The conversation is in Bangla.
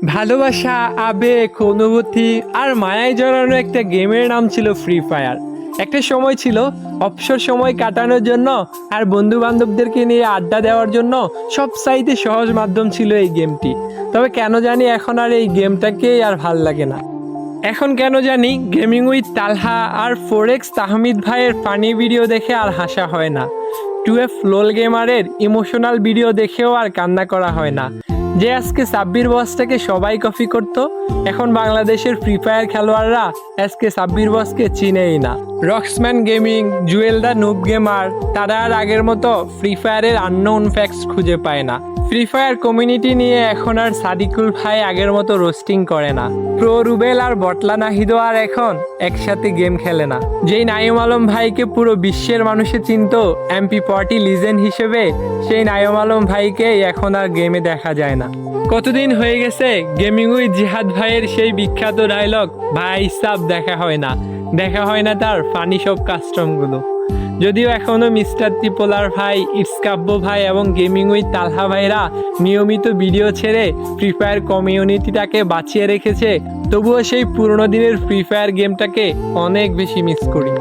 ভালোবাসা, আবেগ, অনুভূতি আর মায়ায় জড়ানো একটা গেমের নাম ছিল ফ্রি ফায়ার। একটা সময় ছিল অবসর সময় কাটানোর জন্য আর বন্ধু বান্ধবদেরকে নিয়ে আড্ডা দেওয়ার জন্য সবচাইতে সহজ মাধ্যম ছিল এই গেমটি। তবে কেন জানি এখন আর এই গেমটাকেই আর ভাল লাগে না। এখন কেন জানি গেমিং উইথ তালহা আর ফোরেক্স তাহমিদ ভাইয়ের ফানি ভিডিও দেখে আর হাসা হয় না। 2F লোল গেমারের ইমোশনাল ভিডিও দেখেও আর কান্না করা হয় না। যে আজকে সাব্বির বসটাকে সবাই কপি করতো, এখন বাংলাদেশের ফ্রি ফায়ার খেলোয়াড়রা আজকে সাব্বির বসকে চিনেই না। রক্সম্যান gaming, Jewel the noob gamer, তারা আর আগের মতো ফ্রি ফায়ারের আননোন ফ্যাক্টস খুঁজে পায় না। ফ্রি ফায়ার কমিউনিটি নিয়ে এখন আর সাদিকুল ভাই আগের মতো রোস্টিং করে না। প্রো রুবেল আর বটলা নাহিদও আর এখন একসাথে গেম খেলে না। যেই নাইম আলম ভাইকে পুরো বিশ্বের মানুষে চিনত MP40 লিজেন্ড হিসেবে, সেই নাইম আলম ভাইকে এখন আর গেমে দেখা যায় না। কতদিন হয়ে গেছে গেমিং উইথ জিহাদ ভাইয়ের সেই বিখ্যাত ডায়লগ ভাই সাব দেখা হয় না, দেখা হয় না তার ফানি সব কাস্টমগুলো। যদিও এখনও মিস্টার ত্রিপোলার ভাই, ইটসকাব্য ভাই এবং গেমিং উইথ তালহা ভাইরা নিয়মিত ভিডিও ছেড়ে ফ্রি ফায়ার কমিউনিটিটাকে বাঁচিয়ে রেখেছে, তবুও সেই পুরোনো দিনের ফ্রি ফায়ার গেমটাকে অনেক বেশি মিস করি।